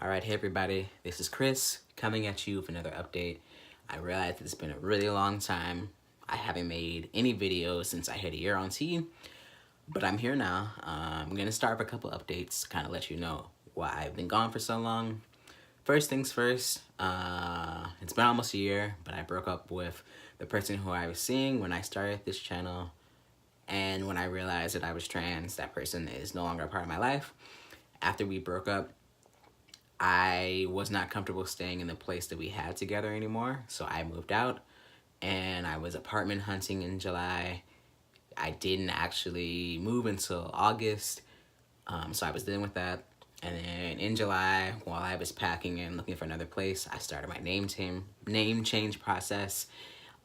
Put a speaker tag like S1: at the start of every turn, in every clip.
S1: Alright, hey everybody, this is Chris coming at you with another update. I realize it's been a really long time. I haven't made any videos since I hit a year on T, but I'm here now. I'm going to start with a couple updates to kind of let you know why I've been gone for so long. First things first, it's been almost a year, but I broke up with the person who I was seeing when I started this channel, and when I realized that I was trans, that person is no longer a part of my life. After we broke up, I was not comfortable staying in the place that we had together anymore, so I moved out, and I was apartment hunting in July. I didn't actually move until August, so I was dealing with that. And then in July, while I was packing and looking for another place, I started my name change process.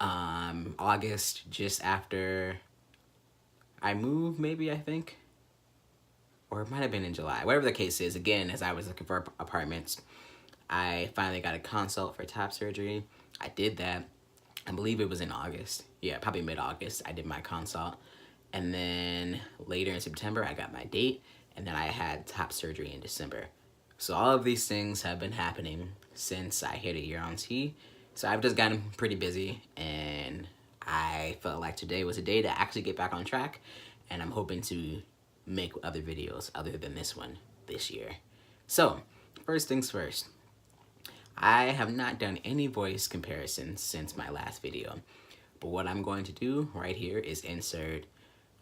S1: August, just after I moved, maybe, I think. Or it might have been in July. Whatever the case is, again, as I was looking for apartments, I finally got a consult for top surgery. I did that. I believe it was in August. Yeah, probably mid-August, I did my consult. And then later in September, I got my date. And then I had top surgery in December. So all of these things have been happening since I hit a year on T. So I've just gotten pretty busy. And I felt like today was a day to actually get back on track. And I'm hoping to make other videos other than this one this year. So, first things first. I have not done any voice comparisons since my last video. But what I'm going to do right here is insert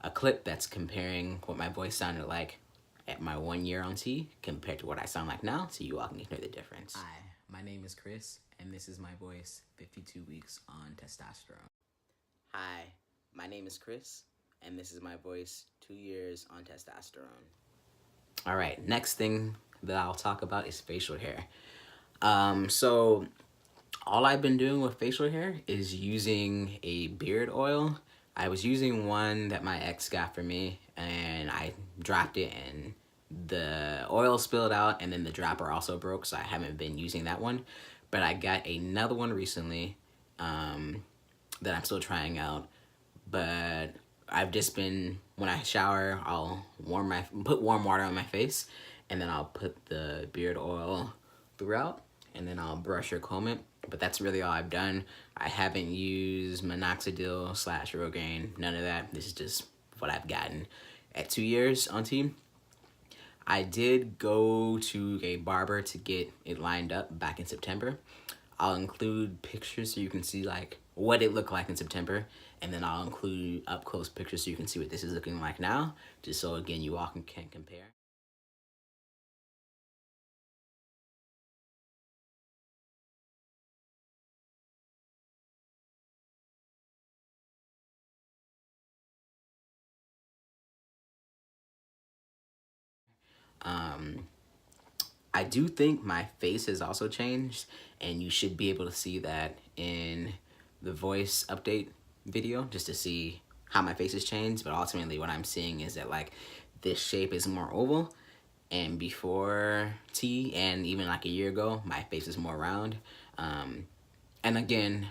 S1: a clip that's comparing what my voice sounded like at my 1 year on T compared to what I sound like now, so you all can hear the difference. Hi, my name is Chris, and this is my voice 52 weeks on testosterone. Hi, my name is Chris, and this is my voice 2 years on testosterone. All right, next thing that I'll talk about is facial hair. So all I've been doing with facial hair is using a beard oil. I was using one that my ex got for me, and I dropped it and the oil spilled out, and then the dropper also broke, so I haven't been using that one. But I got another one recently that I'm still trying out. But I've just been, when I shower, I'll put warm water on my face, and then I'll put the beard oil throughout, and then I'll brush or comb it. But that's really all I've done. I haven't used minoxidil / Rogaine, none of that. This is just what I've gotten at 2 years on T. I did go to a barber to get it lined up back in September. I'll include pictures so you can see like what it looked like in September, and then I'll include up close pictures so you can see what this is looking like now, just so again you all can compare. I do think my face has also changed, and you should be able to see that in the voice update video just to see how my face has changed. But ultimately what I'm seeing is that like this shape is more oval, and before T and even like a year ago, my face is more round. And again,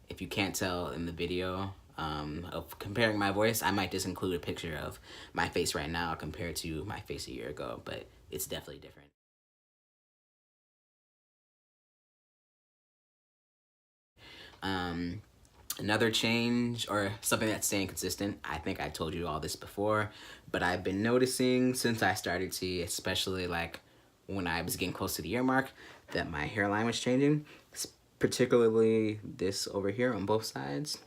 S1: if you can't tell in the video of comparing my voice, I might just include a picture of my face right now compared to my face a year ago, but it's definitely different. Another change, or something that's staying consistent, I think I told you all this before, but I've been noticing since I started to, especially like when I was getting close to the year mark, that my hairline was changing, particularly this over here on both sides.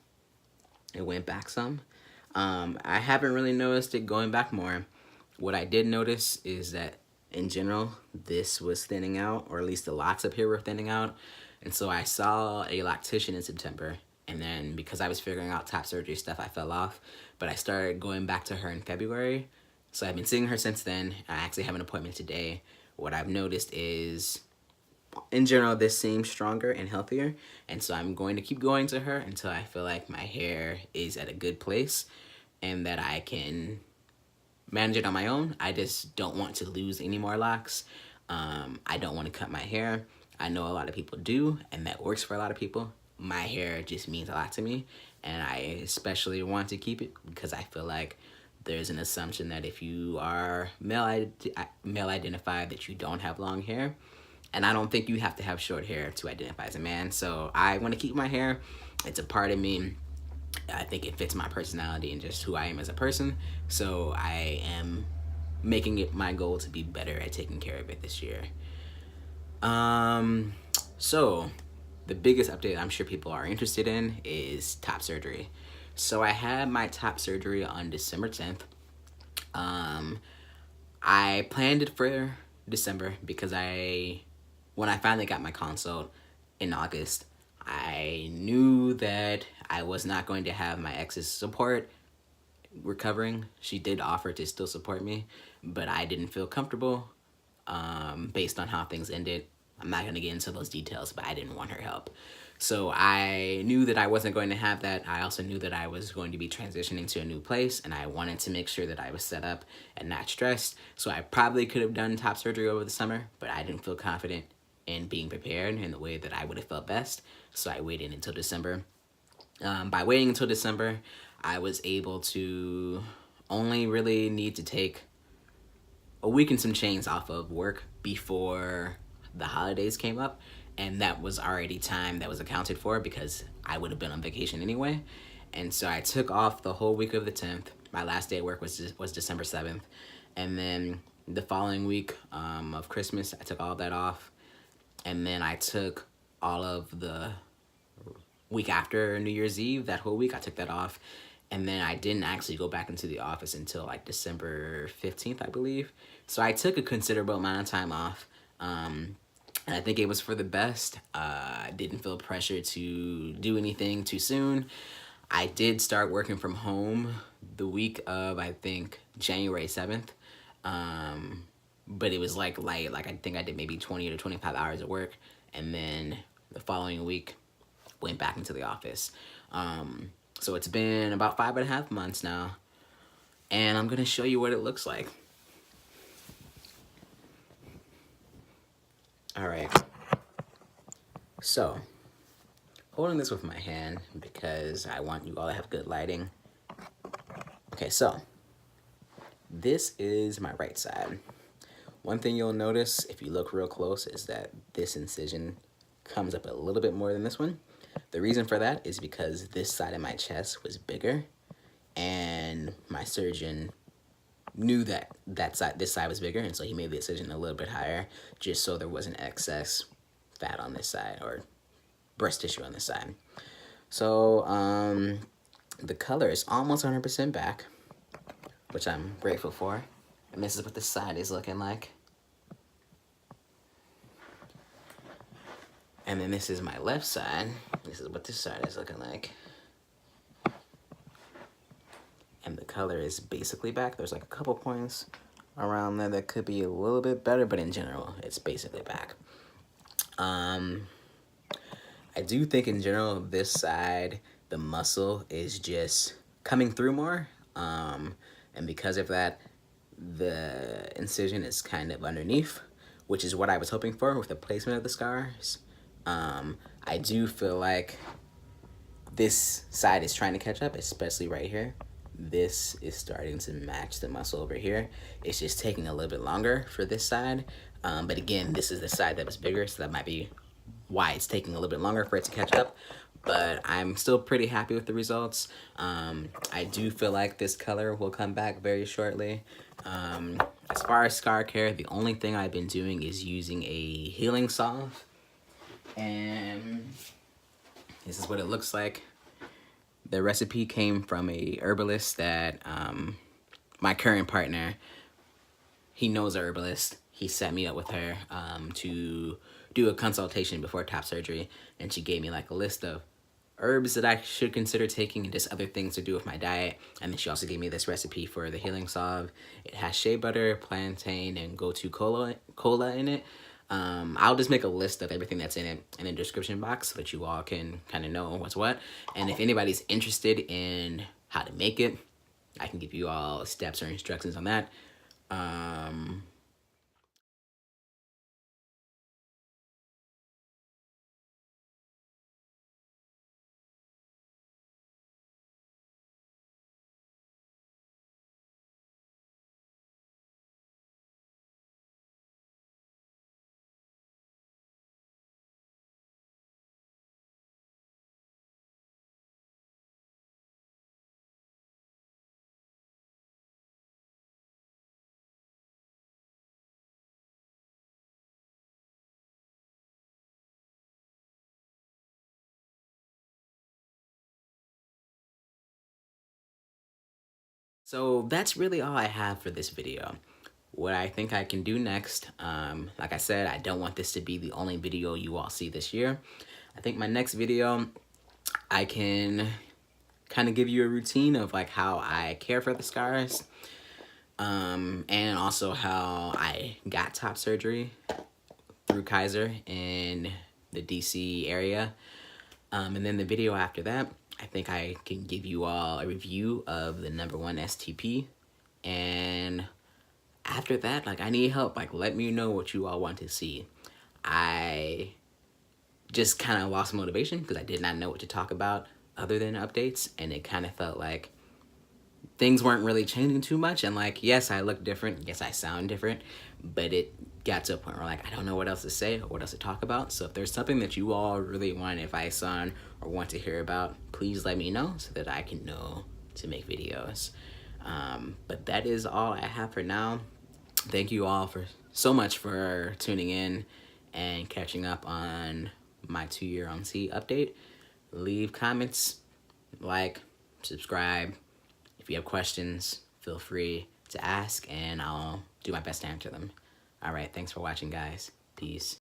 S1: It went back some. I haven't really noticed it going back more. What I did notice is that in general, this was thinning out, or at least the locks up here were thinning out. And so I saw a loctician in September, and then because I was figuring out top surgery stuff, I fell off. But I started going back to her in February. So I've been seeing her since then. I actually have an appointment today. What I've noticed is, in general, this seems stronger and healthier. And so I'm going to keep going to her until I feel like my hair is at a good place and that I can manage it on my own. I just don't want to lose any more locks. I don't want to cut my hair. I know a lot of people do, and that works for a lot of people. My hair just means a lot to me, and I especially want to keep it because I feel like there's an assumption that if you are male identified that you don't have long hair, And I don't think you have to have short hair to identify as a man. So I want to keep my hair. It's a part of me. I think it fits my personality and just who I am as a person. So I am making it my goal to be better at taking care of it this year. So the biggest update I'm sure people are interested in is top surgery. So I had my top surgery on December 10th. I planned it for December because when I finally got my consult in August, I knew that I was not going to have my ex's support recovering. She did offer to still support me, but I didn't feel comfortable based on how things ended. I'm not going to get into those details, but I didn't want her help. So I knew that I wasn't going to have that. I also knew that I was going to be transitioning to a new place, and I wanted to make sure that I was set up and not stressed. So I probably could have done top surgery over the summer, but I didn't feel confident in being prepared in the way that I would have felt best. So I waited until December. By waiting until December, I was able to only really need to take a week and some chains off of work before the holidays came up, and that was already time that was accounted for because I would have been on vacation anyway. And so I took off the whole week of the 10th. My last day at work was December 7th. And then the following week of Christmas, I took all that off. And then I took all of the week after New Year's Eve, that whole week, I took that off. And then I didn't actually go back into the office until like December 15th, I believe. So I took a considerable amount of time off. And I think it was for the best. I didn't feel pressure to do anything too soon. I did start working from home the week of, I think, January 7th. But it was like light. Like I think I did maybe 20 to 25 hours of work. And then the following week, went back into the office. So it's been about 5.5 months now. And I'm going to show you what it looks like. All right. So, holding this with my hand because I want you all to have good lighting. Okay, so this is my right side. One thing you'll notice if you look real close is that this incision comes up a little bit more than this one. The reason for that is because this side of my chest was bigger, and my surgeon knew that this side was bigger, and so he made the incision a little bit higher just so there wasn't excess fat on this side or breast tissue on this side. So the color is almost 100% back, which I'm grateful for. And this is what the side is looking like. And then this is my left side. This is what this side is looking like. And the color is basically back. There's like a couple points around there that could be a little bit better, but in general, it's basically back. I do think in general, this side, the muscle is just coming through more. And because of that, the incision is kind of underneath, which is what I was hoping for with the placement of the scars. I do feel like this side is trying to catch up, especially right here. This is starting to match the muscle over here. It's just taking a little bit longer for this side. But again, this is the side that was bigger, so that might be why it's taking a little bit longer for it to catch up. But I'm still pretty happy with the results. I do feel like this color will come back very shortly. As far as scar care, the only thing I've been doing is using a healing salve. And this is what it looks like. The recipe came from a herbalist that my current partner, he knows a herbalist. He set me up with her to do a consultation before top surgery, and she gave me like a list of herbs that I should consider taking and just other things to do with my diet. And then she also gave me this recipe for the healing salve. It has shea butter, plantain, and gotu kola in it. I'll just make a list of everything that's in it in the description box so that you all can kind of know what's what. And if anybody's interested in how to make it, I can give you all steps or instructions on that. So that's really all I have for this video. What I think I can do next, like I said, I don't want this to be the only video you all see this year. I think my next video, I can kind of give you a routine of like how I care for the scars, and also how I got top surgery through Kaiser in the DC area. And then the video after that, I think I can give you all a review of the #1 STP. And after that, like, I need help. Like, let me know what you all want to see. I just kind of lost motivation because I did not know what to talk about other than updates. And it kind of felt like things weren't really changing too much. And like, yes, I look different. Yes, I sound different. But it got to a point where like, I don't know what else to say or what else to talk about. So if there's something that you all really want advice on or want to hear about, please let me know so that I can know to make videos. But that is all I have for now. Thank you all for so much for tuning in and catching up on my 2-year on C update. Leave comments, like, subscribe. If you have questions, feel free to ask and I'll do my best to answer them. All right, thanks for watching, guys. Peace.